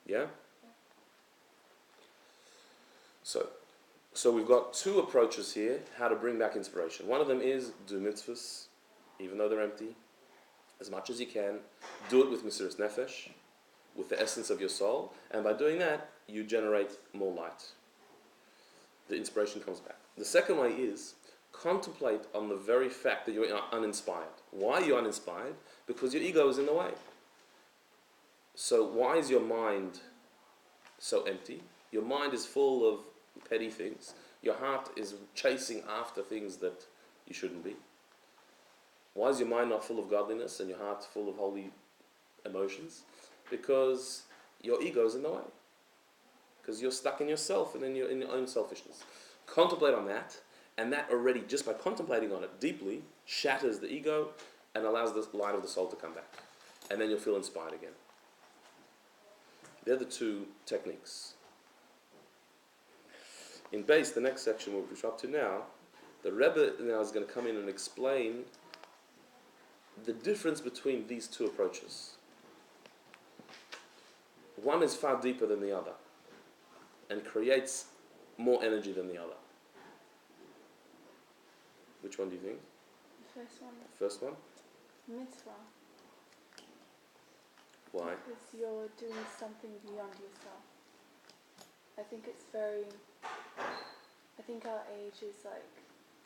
Yeah? So we've got two approaches here, how to bring back inspiration. One of them is do mitzvahs, even though they're empty, as much as you can. Do it with Mesiras Nefesh, with the essence of your soul, and by doing that, you generate more light. The inspiration comes back. The second way is contemplate on the very fact that you're uninspired. Why are you uninspired? Because your ego is in the way. So why is your mind so empty? Your mind is full of petty things. Your heart is chasing after things that you shouldn't be. Why is your mind not full of godliness and your heart full of holy emotions? Because your ego is in the way. Because you're stuck in yourself and in your own selfishness. Contemplate on that, and that already, just by contemplating on it deeply, shatters the ego and allows the light of the soul to come back. And then you'll feel inspired again. They're the two techniques. In base, the next section, which we're up to now, the Rebbe now is going to come in and explain the difference between these two approaches. One is far deeper than the other and creates more energy than the other. Which one do you think? The first one. First one? Mitzvah. Why? Because you're doing something beyond yourself. I think our age is like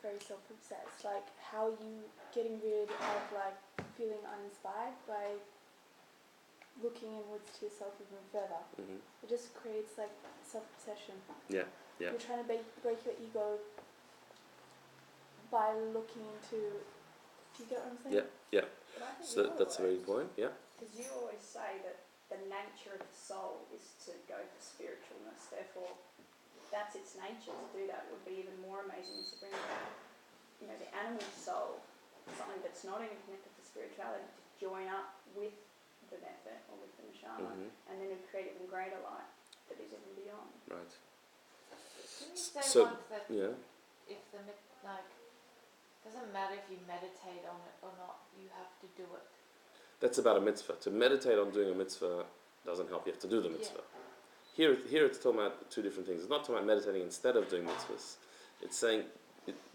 very self-obsessed. Like, how are you getting rid of like feeling uninspired by looking inwards to yourself even further? Mm-hmm. It just creates like self-obsession. Yeah. You're trying to break your ego by looking into. Do you get what I'm saying? Yeah. So that's a very good point. Yeah. Because you always say that the nature of the soul is to go for spiritualness. Therefore, that's its nature. To do that would be even more amazing to bring back, the animal soul, something that's not even connected to spirituality, to join up with the nefet or with the neshama, and then it create even greater light that is even beyond. Right. Can you say So, once that yeah. if doesn't matter if you meditate on it or not, you have to do it. That's about a mitzvah. To meditate on doing a mitzvah doesn't help. You have to do the mitzvah. Yeah. Here it's talking about two different things. It's not talking about meditating instead of doing mitzvahs. It's saying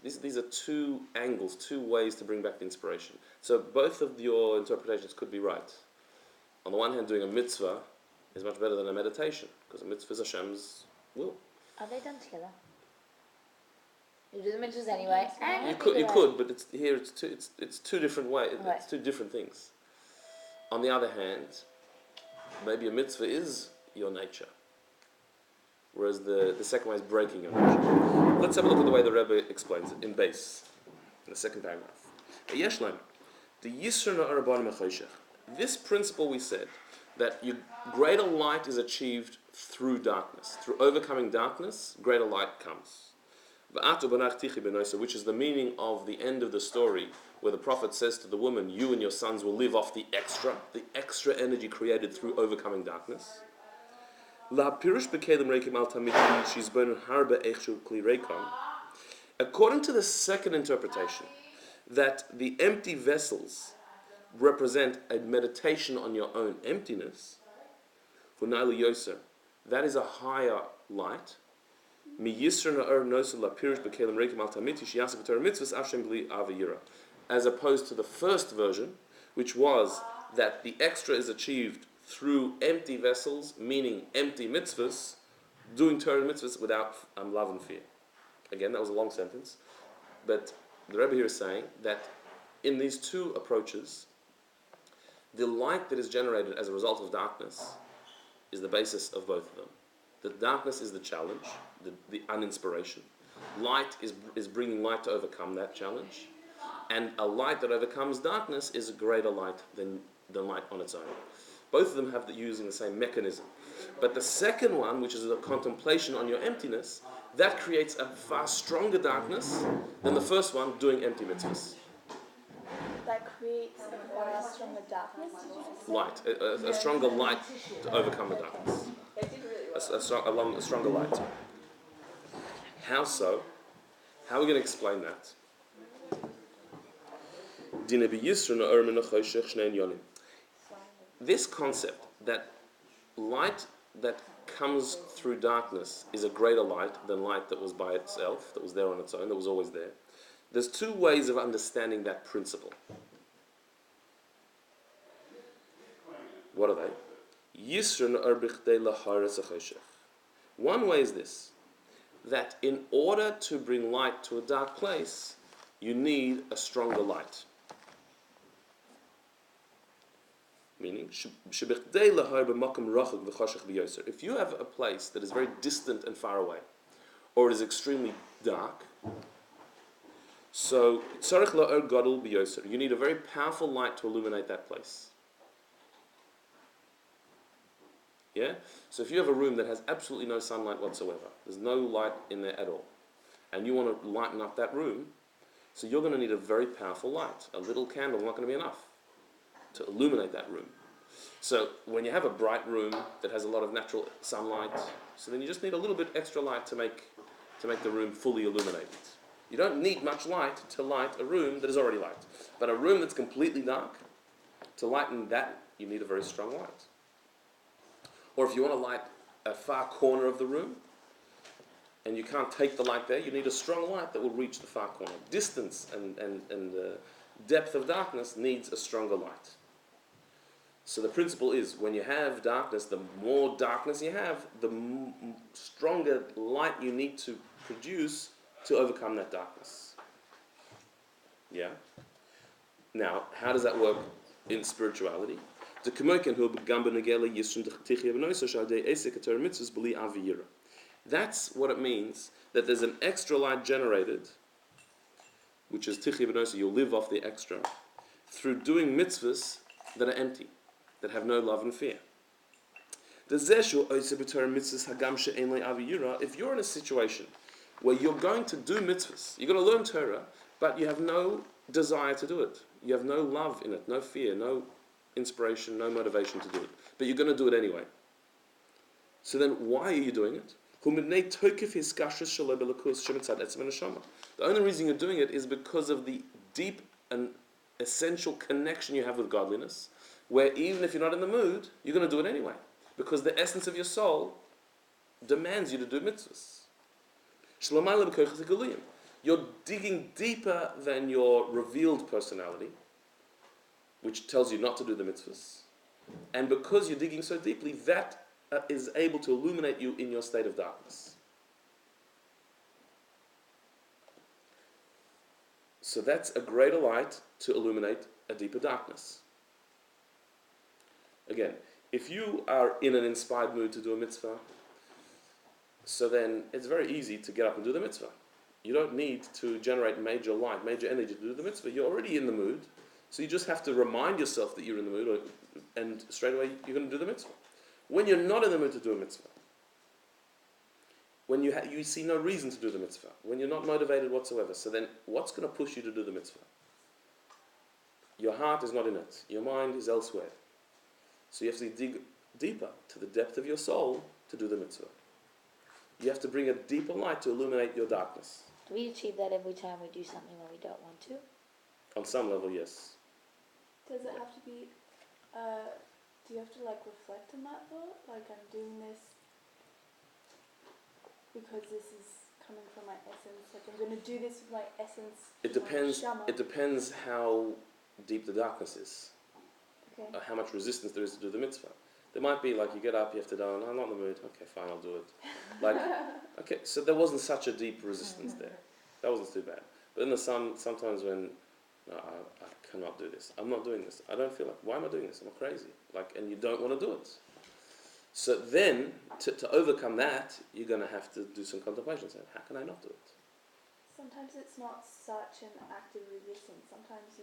these are two angles, two ways to bring back the inspiration. So both of your interpretations could be right. On the one hand, doing a mitzvah is much better than a meditation, because a mitzvah is Hashem's will. Are they done together? You do the mitzvahs anyway. You could, but it's two different ways. Right. It's two different things. On the other hand, maybe a mitzvah is your nature, whereas the second way is breaking your nature. Let's have a look at the way the Rebbe explains it in base, in the second paragraph. This principle we said, that greater light is achieved through darkness. Through overcoming darkness, greater light comes. Which is the meaning of the end of the story, where the prophet says to the woman, you and your sons will live off the extra energy created through overcoming darkness. According to the second interpretation, that the empty vessels represent a meditation on your own emptiness, that is a higher light, as opposed to the first version, which was that the extra is achieved through empty vessels, meaning empty mitzvahs, doing Torah mitzvahs without love and fear. Again, that was a long sentence, but the Rebbe here is saying that in these two approaches, the light that is generated as a result of darkness is the basis of both of them. The darkness is the challenge, the uninspiration. Light is bringing light to overcome that challenge. And a light that overcomes darkness is a greater light than light on its own. Both of them have using the same mechanism. But the second one, which is a contemplation on your emptiness, that creates a far stronger darkness than the first one doing empty mitzvahs. That creates a far stronger darkness, did you just say? Light, a stronger light to overcome the darkness. A stronger light. How so? How are we going to explain that? This concept that light that comes through darkness is a greater light than light that was by itself, that was there on its own, that was always there. There's two ways of understanding that principle. What are they? One way is this, that in order to bring light to a dark place, you need a stronger light. Meaning, if you have a place that is very distant and far away, or it is extremely dark, so you need a very powerful light to illuminate that place. Yeah? So if you have a room that has absolutely no sunlight whatsoever, there's no light in there at all, and you want to lighten up that room, so you're going to need a very powerful light. A little candle is not going to be enough to illuminate that room. So when you have a bright room that has a lot of natural sunlight, so then you just need a little bit extra light to make the room fully illuminated. You don't need much light to light a room that is already light. But a room that's completely dark, to lighten that, you need a very strong light. Or if you want to light a far corner of the room, and you can't take the light there, you need a strong light that will reach the far corner. Distance and depth of darkness needs a stronger light. So the principle is, when you have darkness, the more darkness you have, the stronger light you need to produce to overcome that darkness. Yeah? Now, how does that work in spirituality? That's what it means, that there's an extra light generated, which is tichya b'noisa, you'll live off the extra, through doing mitzvahs that are empty, that have no love and fear. If you're in a situation where you're going to do mitzvahs, you're going to learn Torah, but you have no desire to do it, you have no love in it, no fear, no inspiration, no motivation to do it, but you're going to do it anyway. So then why are you doing it? The only reason you're doing it is because of the deep and essential connection you have with godliness, where even if you're not in the mood, you're going to do it anyway, because the essence of your soul demands you to do mitzvahs. You're digging deeper than your revealed personality, which tells you not to do the mitzvahs, and because you're digging so deeply, that is able to illuminate you in your state of darkness. So that's a greater light to illuminate a deeper darkness. Again, if you are in an inspired mood to do a mitzvah, so then it's very easy to get up and do the mitzvah. You don't need to generate major light, major energy to do the mitzvah. You're already in the mood, so you just have to remind yourself that you're in the mood, and straight away you're going to do the mitzvah. When you're not in the mood to do a mitzvah, when you see no reason to do the mitzvah, when you're not motivated whatsoever, so then what's going to push you to do the mitzvah? Your heart is not in it. Your mind is elsewhere. So you have to dig deeper to the depth of your soul to do the mitzvah. You have to bring a deeper light to illuminate your darkness. Do we achieve that every time we do something when we don't want to? On some level, yes. Does it have to be, do you have to reflect on that thought? Like, I'm doing this because this is coming from my essence. Like, I'm going to do this with my essence. It depends how deep the darkness is. Okay. How much resistance there is to do the mitzvah. There might be you get up, you have to do, I'm not in the mood. Okay, fine, I'll do it. Okay, so there wasn't such a deep resistance there. That wasn't too bad. But then there's sometimes when, no, I cannot do this. I'm not doing this. I don't feel why am I doing this? I'm crazy. And you don't want to do it. So then, to overcome that, you're going to have to do some contemplation. Say, how can I not do it? Sometimes it's not such an active resistance. Sometimes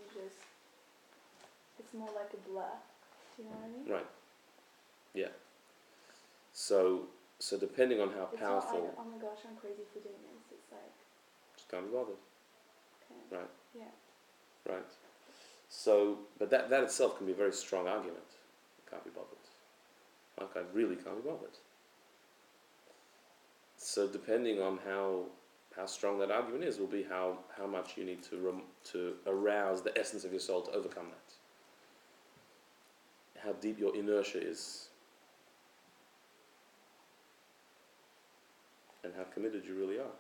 it's more like a blur. Do you know what I mean? Right. Yeah. So depending on how powerful... Not oh my gosh, I'm crazy for doing this. It's just can't be bothered. Okay. Right. Yeah. Right. So, but that itself can be a very strong argument. Can't be bothered. I really can't be bothered. So depending on how strong that argument is, will be how much you need to arouse the essence of your soul to overcome that. How deep your inertia is. and how committed you really are.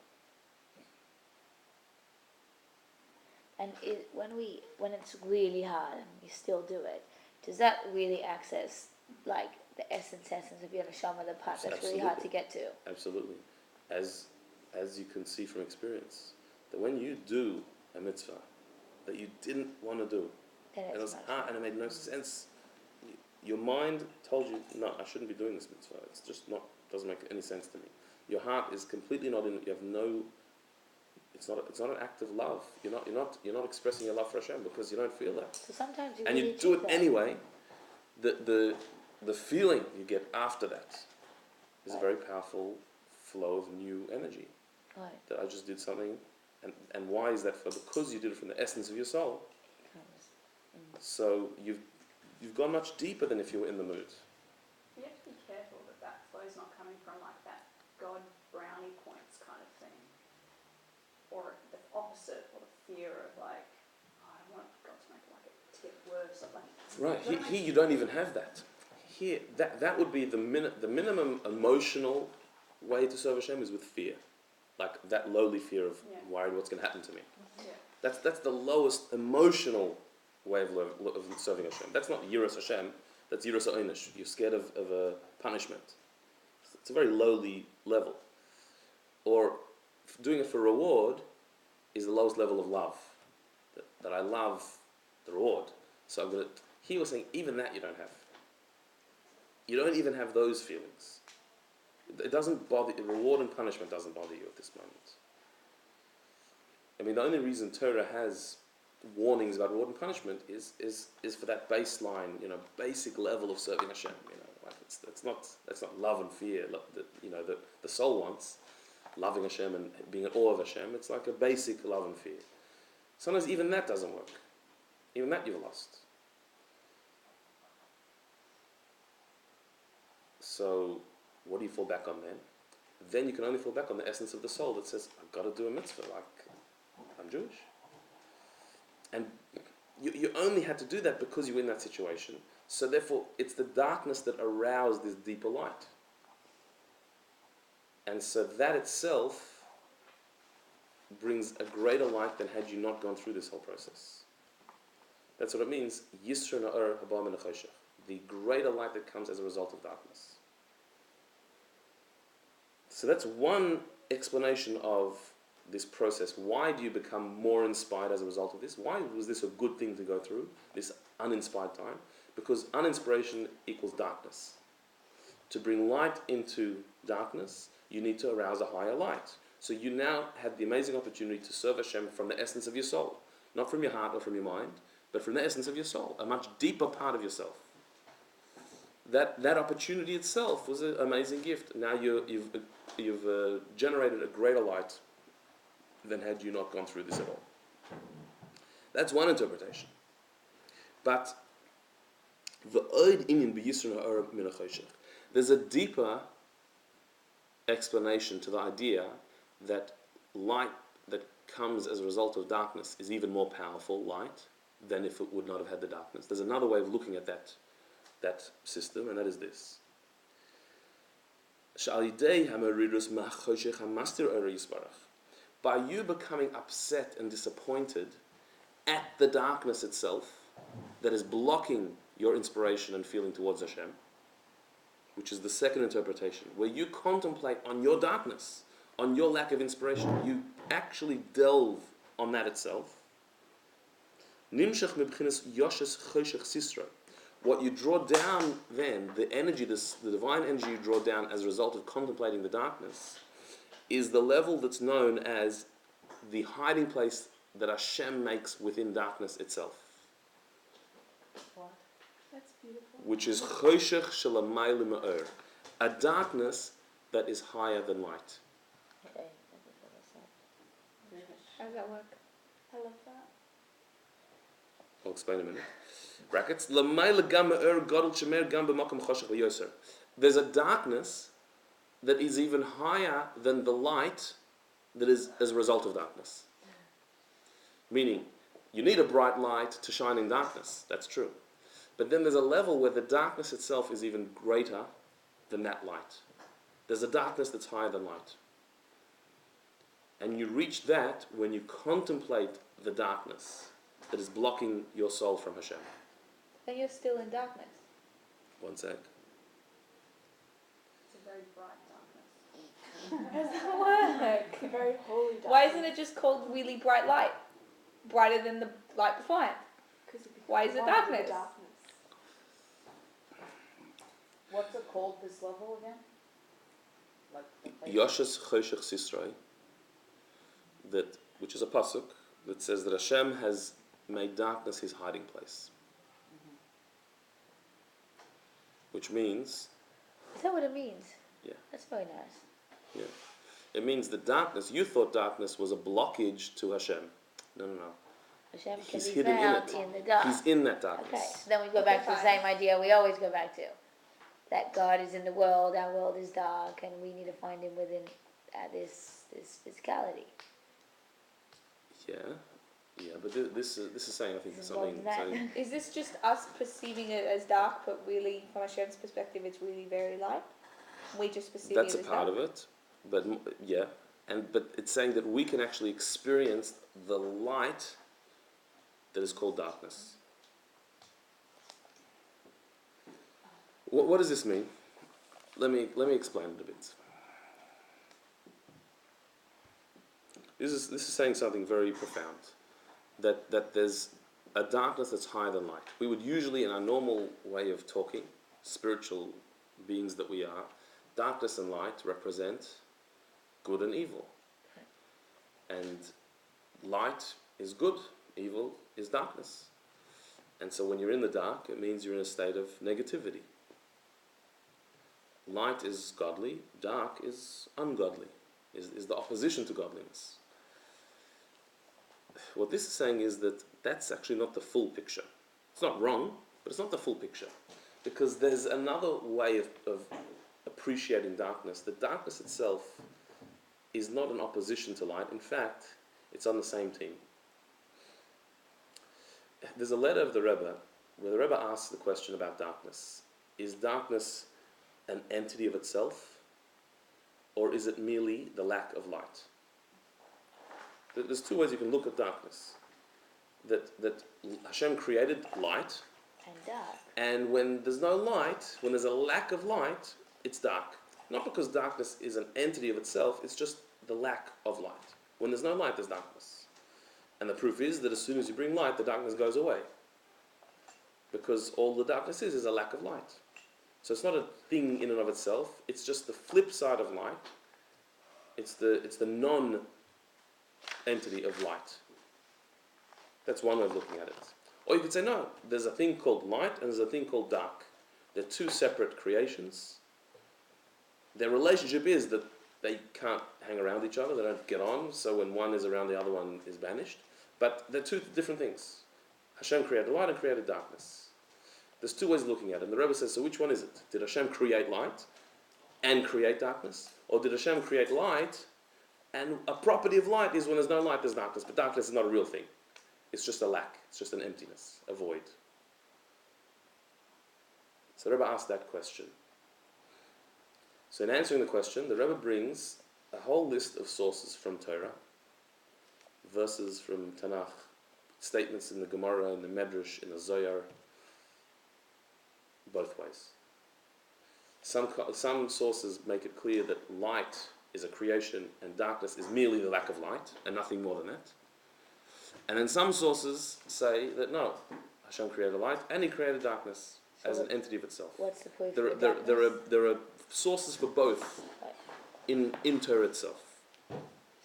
And when it's really hard and you still do it, does that really access like the essence of your neshama, the part that's really hard to get to? Absolutely. As you can see from experience, that when you do a mitzvah that you didn't want to do, Then and it it's was much and it made no sense, your mind told you, no, I shouldn't be doing this mitzvah. It's just not, doesn't make any sense to me. Your heart is completely not in it. You have no. It's not an act of love. You're not expressing your love for Hashem because you don't feel that. So sometimes you And really you do it that. anyway. The feeling you get after that is a Right. very powerful flow of new energy. Right. That I just did something, and why is that for? Because you did it from the essence of your soul. So you've gone much deeper than if you were in the mood. You have to be careful that flow's not coming from like that God brownie points kind of thing, or the opposite, or the fear of like, oh, I don't want God to make it like a tip worse. Or like, Right. Here you don't even have that. Here that would be the minimum emotional way to serve Hashem is with fear, like that lowly fear of worried what's going to happen to me. Yeah. That's the lowest emotional way of serving Hashem. That's not Yiras Hashem, that's Yiras Ha'onish. You're scared of a punishment. It's a very lowly level. Or doing it for reward is the lowest level of love. That I love the reward. So I'm going to... He was saying, even that you don't have. You don't even have those feelings. It doesn't bother... Reward and punishment doesn't bother you at this moment. I mean, the only reason Torah has warnings about reward and punishment is for that baseline, basic level of serving Hashem. Like that's not love and fear. That the soul wants, loving Hashem and being in awe of Hashem. It's like a basic love and fear. Sometimes even that doesn't work. Even that you've lost. So, what do you fall back on then? Then you can only fall back on the essence of the soul that says, I've got to do a mitzvah, like I'm Jewish. And you only had to do that because you were in that situation. So therefore, it's the darkness that aroused this deeper light. And so that itself brings a greater light than had you not gone through this whole process. That's what it means. Yisra na'or haba min ha'choshech. The greater light that comes as a result of darkness. So that's one explanation of this process. Why do you become more inspired as a result of this? Why was this a good thing to go through, this uninspired time? Because uninspiration equals darkness. To bring light into darkness, you need to arouse a higher light. So you now have the amazing opportunity to serve Hashem from the essence of your soul. Not from your heart or from your mind, but from the essence of your soul, a much deeper part of yourself. That opportunity itself was an amazing gift. Now you've generated a greater light than had you not gone through this at all. That's one interpretation. But there's a deeper explanation to the idea that light that comes as a result of darkness is even more powerful light than if it would not have had the darkness. There's another way of looking at that system, and that is this. By you becoming upset and disappointed at the darkness itself that is blocking your inspiration and feeling towards Hashem, which is the second interpretation, where you contemplate on your darkness, on your lack of inspiration, you actually delve on that itself. What you draw down then, the energy, the divine energy you draw down as a result of contemplating the darkness, is the level that's known as the hiding place that Hashem makes within darkness itself. What? That's beautiful. Which is choshech shelamayla ma'or, a darkness that is higher than light. How does that work? I love that. I'll explain in a minute. Brackets. Lamayla gam ma'or gadol shemer gam b'makom choshech v'yoser. There's a darkness that is even higher than the light that is as a result of darkness. Meaning, you need a bright light to shine in darkness. That's true. But then there's a level where the darkness itself is even greater than that light. There's a darkness that's higher than light. And you reach that when you contemplate the darkness that is blocking your soul from Hashem. Then you're still in darkness. One sec. It's a very bright darkness. How does that work? It's a very holy darkness. Why isn't it just called really bright light? Brighter than the light before it? 'Cause it Why is it becomes one with the darkness? What's it called, this level again? Like the place? Yoshes Choshech Sisrei, that, which is a pasuk that says that Hashem has made darkness his hiding place. Which means, Is that what it means? Yeah. That's very nice. it means that darkness, you thought darkness was a blockage to Hashem. No. Hashem can He's be hidden in found it. in the dark. He's in that Okay, darkness. so then we go back to the same idea we always go back to. That God is in the world, our world is dark, and we need to find him within this physicality. Yeah, but this is saying, I think, Is it something. more than that? Saying, Is this just us perceiving it as dark, but really, from Hashem's perspective, it's really very light? We just perceive that's it a as part dark? of it, but but it's saying that we can actually experience the light that is called darkness. What does this mean? Let me explain it a bit. This is saying something very profound. That there's a darkness that's higher than light. We would usually, in our normal way of talking, spiritual beings that we are, darkness and light represent good and evil. And light is good, evil is darkness. And so when you're in the dark, it means you're in a state of negativity. Light is godly, dark is ungodly, is the opposition to godliness. What this is saying is that that's actually not the full picture. It's not wrong, but it's not the full picture. Because there's another way of appreciating darkness. The darkness itself is not an opposition to light. In fact, it's on the same team. There's a letter of the Rebbe where the Rebbe asks the question about darkness. Is darkness an entity of itself, or is it merely the lack of light? There's two ways you can look at darkness. That Hashem created light, And dark. and when there's no light, when there's a lack of light, it's dark. Not because darkness is an entity of itself, it's just the lack of light. When there's no light, there's darkness. And the proof is that as soon as you bring light, the darkness goes away. Because all the darkness is a lack of light. So it's not a thing in and of itself, it's just the flip side of light. It's the non-entity of light. That's one way of looking at it. Or you could say, no, there's a thing called light and there's a thing called dark. They're two separate creations. Their relationship is that they can't hang around each other, they don't get on, so when one is around, the other one is banished. But they're two different things. Hashem created light and created darkness. There's two ways of looking at it. And the Rebbe says, so which one is it? Did Hashem create light and create darkness? Or did Hashem create light, and a property of light is when there's no light, there's darkness, but darkness is not a real thing. It's just a lack, it's just an emptiness, a void. So the Rebbe asked that question. So in answering the question, the Rebbe brings a whole list of sources from Torah, verses from Tanakh, statements in the Gemara, in the Medrash, in the Zohar, both ways. Some sources make it clear that light is a creation and darkness is merely the lack of light and nothing more than that. And then some sources say that no, Hashem created light and he created darkness as an entity of itself. What's the proof There of darkness? are sources for both in Torah itself.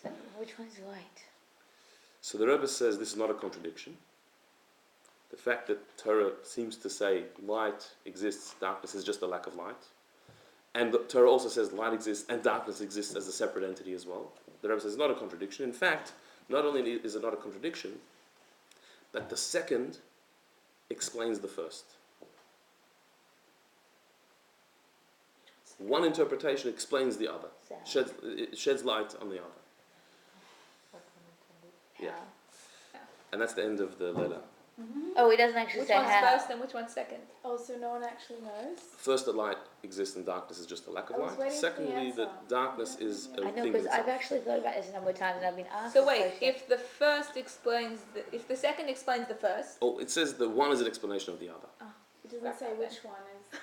So which one's right? So the Rebbe says this is not a contradiction. The fact that Torah seems to say light exists, darkness is just a lack of light. And the Torah also says light exists and darkness exists as a separate entity as well. The Rebbe says it's not a contradiction. In fact, not only is it not a contradiction, but the second explains the first. One interpretation explains the other, it sheds light on the other. Yeah. And that's the end of the letter. Oh, he doesn't actually Which say one's how. first and which one's second? Oh, so no one actually knows? First, that light exists and darkness is just a lack of I was light. waiting for the Secondly, answer. that darkness is a I know thing because in I've itself. actually thought about this a number of times and I've been asked So this wait, question. if the first explains if the second explains the first, Oh, it says that one is an explanation of the other. It doesn't say which one is.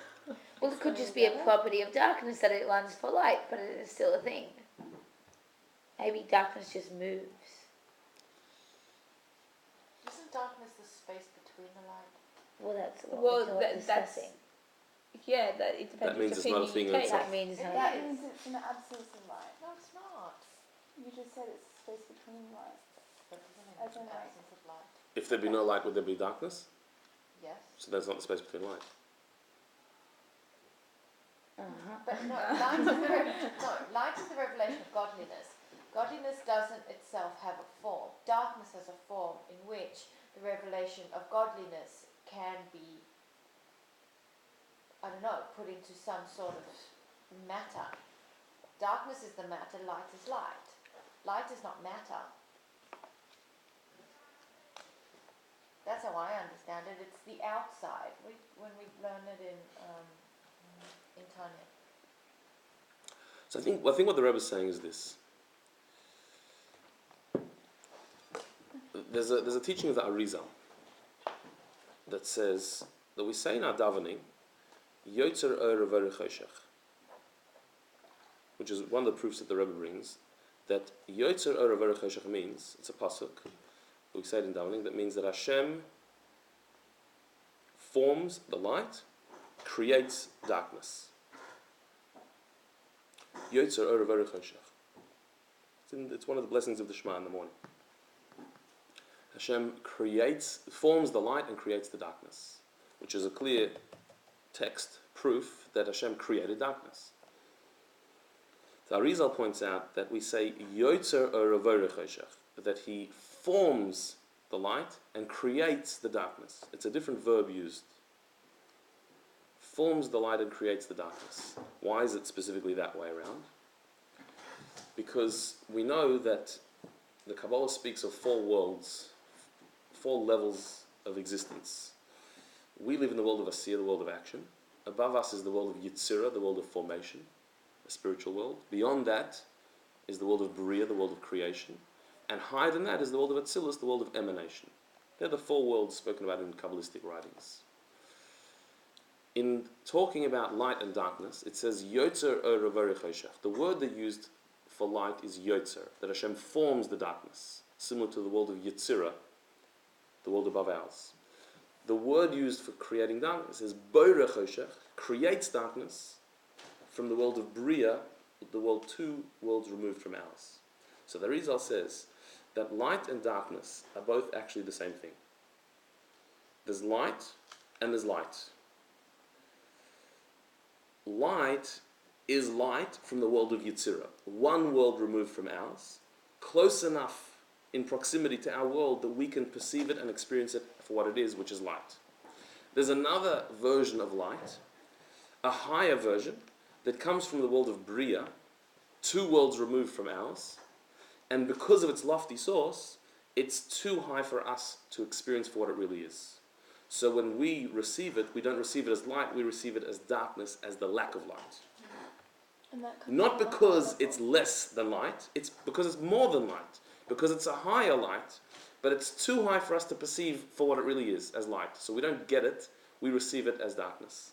Well, it could explaining just the be a other. property of darkness that it runs for light, but it is still a thing. Maybe darkness just moves. Isn't darkness the space between the light? Well, that's what Well, we're that's discussing. yeah, that it depends That means which it's not a opinion thing you in take. itself. That means If no. that That is- means it's in the absence of light. No, it's not. You just said it's the space between light. But isn't it I don't the know. absence of light? If there be no light, would there be darkness? Yes. So that's not the space between light. But no, light is the revelation of godliness. Godliness doesn't itself have a form. Darkness has a form in which the revelation of godliness can be, I don't know, put into some sort of matter. Darkness is the matter, light is light. Light is not matter. That's how I understand it. It's the outside. When we learn it in Tanya. So I think what the Rebbe is saying is this. There's a teaching of the Arizal that says that we say in our davening, Yotzer Or V'Or Choshech, which is one of the proofs that the Rebbe brings, that Yotzer Or V'Or Choshech means, it's a pasuk, we say it in davening, that means that Hashem forms the light, creates darkness. Yotzer Or V'Or Choshech. It's one of the blessings of the Shema in the morning. Hashem forms the light and creates the darkness, which is a clear text, proof that Hashem created darkness. The Arizal points out that we say Yotzer Or V'Or Choshech, that he forms the light and creates the darkness. It's a different verb used. Forms the light and creates the darkness. Why is it specifically that way around? Because we know that the Kabbalah speaks of 4 worlds, 4 levels of existence. We live in the world of Asiyah, the world of action. Above us is the world of Yitzirah, the world of formation, a spiritual world. Beyond that is the world of Bria, the world of creation. And higher than that is the world of Atzilus, the world of emanation. They're the 4 worlds spoken about in Kabbalistic writings. In talking about light and darkness, it says Yotzer Or V'Or Choshech. The word they used for light is Yotzer, that Hashem forms the darkness, similar to the world of Yitzirah, the world above ours. The word used for creating darkness is Boire Choshech, creates darkness from the world of Bria, the world 2 worlds removed from ours. So the Arizal says that light and darkness are both actually the same thing. There's light and there's light. Light is light from the world of Yitzirah, 1 world removed from ours, close enough in proximity to our world that we can perceive it and experience it for what it is, which is light. There's another version of light, a higher version, that comes from the world of Bria, 2 worlds removed from ours, and because of its lofty source, it's too high for us to experience for what it really is. So when we receive it, we don't receive it as light, we receive it as darkness, as the lack of light. And that could Not be on a because high it's level. less than light, it's because it's more than light. Because it's a higher light, but it's too high for us to perceive for what it really is, as light. So we don't get it, we receive it as darkness.